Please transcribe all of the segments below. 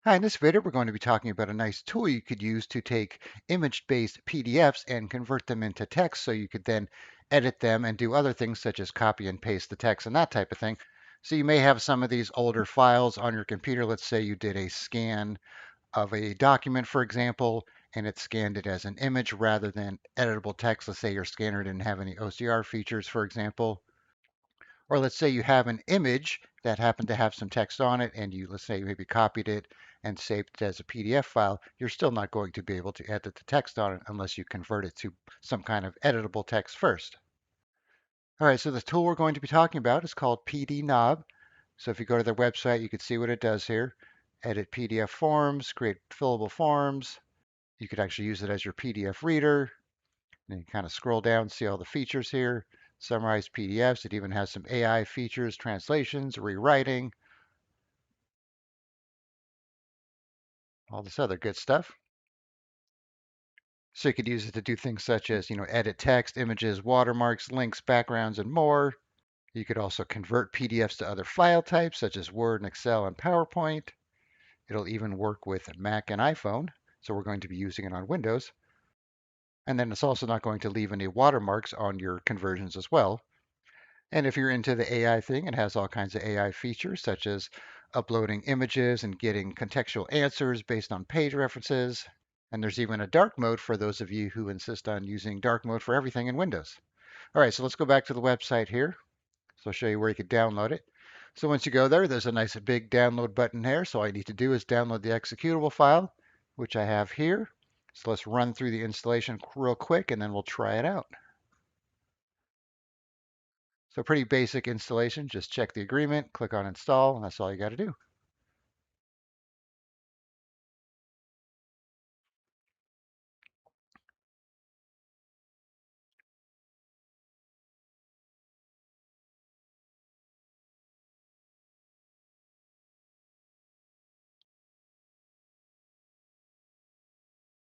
Hi, in this video, we're going to be talking about a nice tool you could use to take image-based PDFs and convert them into text so you could then edit them and do other things such as copy and paste the text and that type of thing. So you may have some of these older files on your computer. Let's say you did a scan of a document, for example, and it scanned it as an image rather than editable text. Let's say your scanner didn't have any OCR features, for example. Or let's say you have an image that happened to have some text on it and you, let's say, maybe copied it and saved it as a PDF file. You're still not going to be able to edit the text on it unless you convert it to some kind of editable text first. All right, so the tool we're going to be talking about is called PDNob. So if you go to their website, you can see what it does here. Edit PDF forms, create fillable forms. You could actually use it as your PDF reader. And you kind of scroll down, see all the features here. Summarize PDFs. It even has some AI features, translations, rewriting, all this other good stuff. So you could use it to do things such as, edit text, images, watermarks, links, backgrounds, and more. You could also convert PDFs to other file types such as Word and Excel and PowerPoint. It'll even work with Mac and iPhone. So we're going to be using it on Windows. And then it's also not going to leave any watermarks on your conversions as well. And if you're into the AI thing, it has all kinds of AI features, such as uploading images and getting contextual answers based on page references. And there's even a dark mode for those of you who insist on using dark mode for everything in Windows. All right, so let's go back to the website here. So I'll show you where you can download it. So once you go there, there's a nice big download button here. So all you need to do is download the executable file, which I have here. So let's run through the installation real quick, and then we'll try it out. So pretty basic installation. Just check the agreement, click on install, and that's all you got to do.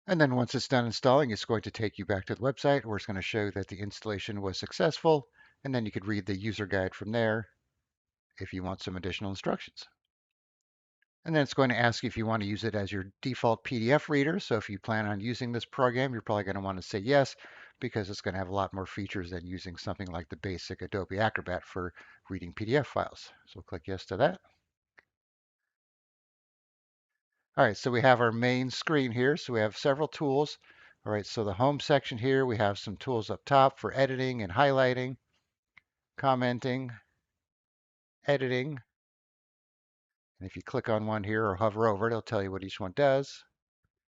And then once it's done installing, it's going to take you back to the website where it's going to show that the installation was successful. And then you could read the user guide from there if you want some additional instructions. And then it's going to ask you if you want to use it as your default PDF reader. So if you plan on using this program, you're probably going to want to say yes, because it's going to have a lot more features than using something like the basic Adobe Acrobat for reading PDF files. So we'll click yes to that. All right, so we have our main screen here. So we have several tools. All right, so the home section here, we have some tools up top for editing and highlighting, commenting, editing. And if you click on one here or hover over it, it'll tell you what each one does.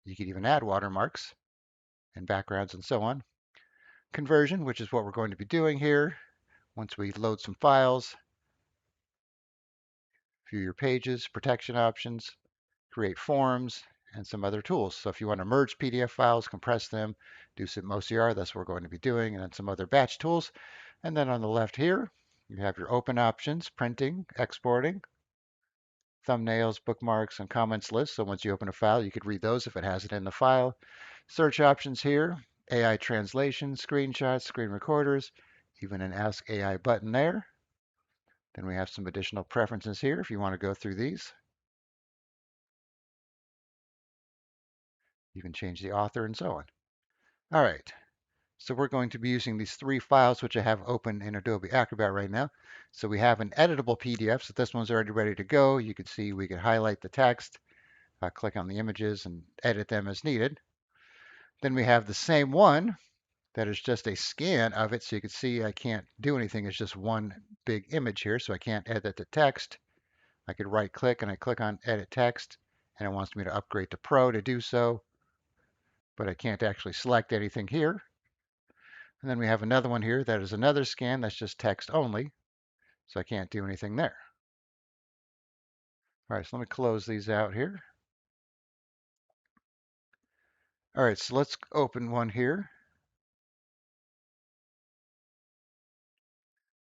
You can even add watermarks and backgrounds and so on. Conversion, which is what we're going to be doing here. Once we load some files, view your pages, protection options, create forms, and some other tools. So if you want to merge PDF files, compress them, do some OCR, that's what we're going to be doing, and then some other batch tools. And then on the left here, you have your open options, printing, exporting, thumbnails, bookmarks, and comments list. So once you open a file, you could read those if it has it in the file. Search options here, AI translation, screenshots, screen recorders, even an Ask AI button there. Then we have some additional preferences here if you want to go through these. You can change the author and so on. All right, so we're going to be using these three files, which I have open in Adobe Acrobat right now. So we have an editable PDF. So this one's already ready to go. You can see we can highlight the text, click on the images and edit them as needed. Then we have the same one that is just a scan of it. So you can see I can't do anything. It's just one big image here. So I can't edit the text. I could right click and I click on edit text and it wants me to upgrade to Pro to do so, but I can't actually select anything here. And then we have another one here that is another scan that's just text only, so I can't do anything there. All right, so let me close these out here. All right, so let's open one here.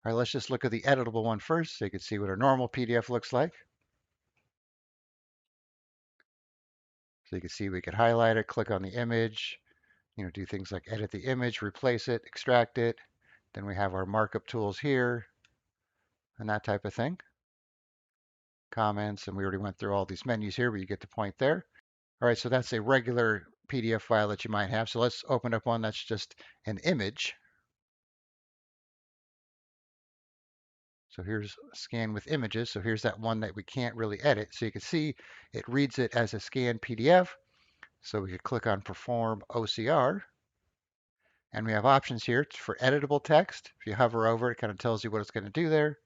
All right, let's just look at the editable one first so you can see what a normal PDF looks like. So you can see we could highlight it, click on the image, do things like edit the image, replace it, extract it. Then we have our markup tools here and that type of thing. comments, and we already went through all these menus here, but you get the point there. All right, so that's a regular PDF file that you might have. So let's open up one that's just an image. So here's scan with images. So here's that one that we can't really edit. So you can see it reads it as a scanned PDF. So we could click on Perform OCR. And we have options here for editable text. If you hover over it, it kind of tells you what it's going to do there.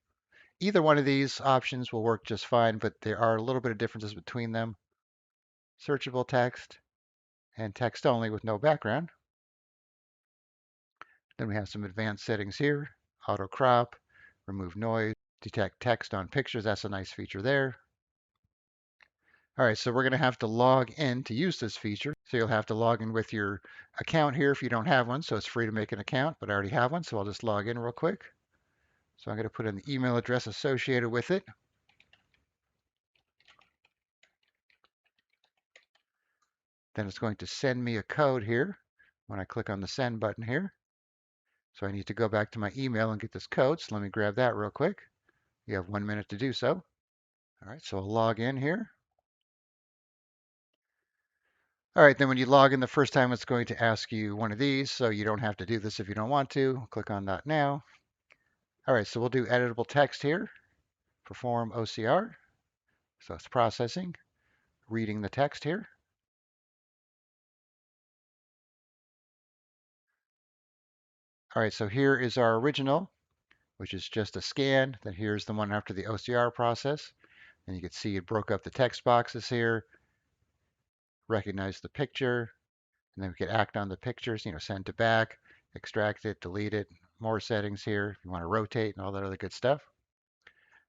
Either one of these options will work just fine, but there are a little bit of differences between them. Searchable text and text only with no background. Then we have some advanced settings here. Auto crop, remove noise, detect text on pictures. That's a nice feature there. All right, so we're going to have to log in to use this feature. So you'll have to log in with your account here if you don't have one. So it's free to make an account, but I already have one. So I'll just log in real quick. So I'm going to put in the email address associated with it. Then it's going to send me a code here when I click on the send button here. So I need to go back to my email and get this code. So let me grab that real quick. You have 1 minute to do so. All right, so I'll log in here. All right, then when you log in the first time, it's going to ask you one of these. So you don't have to do this if you don't want to. Click on that now. All right, so we'll do editable text here. Perform OCR. So it's processing, reading the text here. All right, so here is our original, which is just a scan. Then here's the one after the OCR process. And you can see it broke up the text boxes here, recognize the picture, and then we could act on the pictures, send to back, extract it, delete it, more settings here if you want to rotate and all that other good stuff.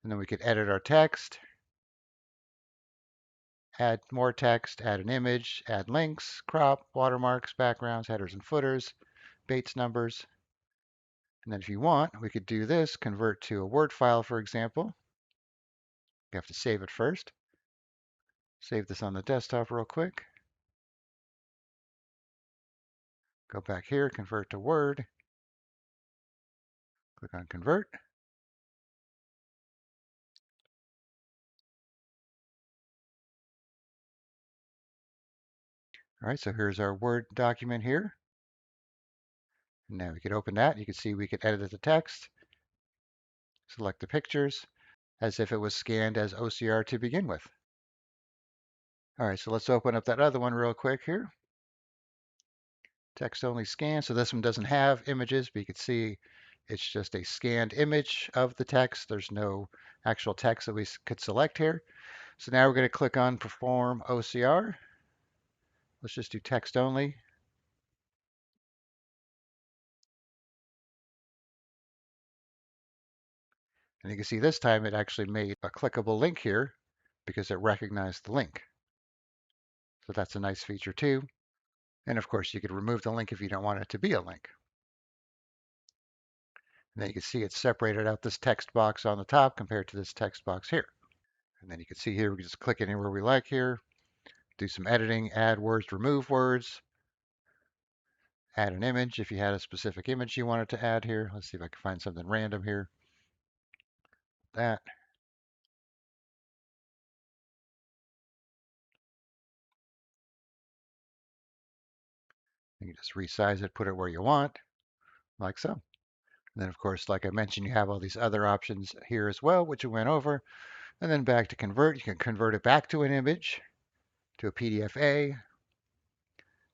And then we could edit our text, add more text, add an image, add links, crop, watermarks, backgrounds, headers and footers, Bates numbers. And then if you want, we could do this, convert to a Word file, for example. You have to save it first. Save this on the desktop real quick. Go back here, convert to Word. Click on Convert. All right, so here's our Word document here. Now we could open that. You can see we could edit the text, select the pictures, as if it was scanned as OCR to begin with. All right, so let's open up that other one real quick here. Text only scan. So this one doesn't have images, but you can see it's just a scanned image of the text. There's no actual text that we could select here. So now we're going to click on Perform OCR. Let's just do text only. And you can see this time it actually made a clickable link here because it recognized the link. So that's a nice feature too. And of course, you could remove the link if you don't want it to be a link. And then you can see it's separated out this text box on the top compared to this text box here. And then you can see here, we can just click anywhere we like here, do some editing, add words, remove words, add an image if you had a specific image you wanted to add here. Let's see if I can find something random here. That. You can just resize it, put it where you want, like so. And then, of course, like I mentioned, you have all these other options here as well, which we went over. And then back to convert, you can convert it back to an image, to a PDF-A.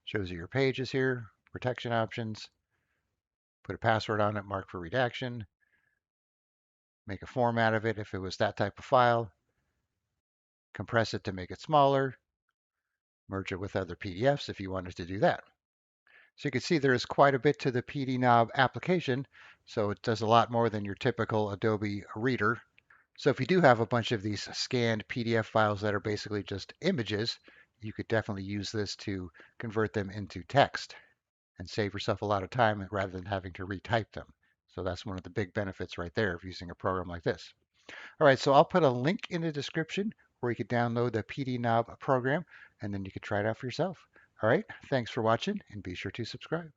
Shows you your pages here, protection options. Put a password on it, mark for redaction. Make a format of it if it was that type of file. Compress it to make it smaller. Merge it with other PDFs if you wanted to do that. So you can see there is quite a bit to the PDNob application. So it does a lot more than your typical Adobe Reader. So if you do have a bunch of these scanned PDF files that are basically just images, you could definitely use this to convert them into text and save yourself a lot of time rather than having to retype them. So that's one of the big benefits right there of using a program like this. All right, so I'll put a link in the description where you can download the PDNob program, and then you can try it out for yourself. All right, thanks for watching, and be sure to subscribe.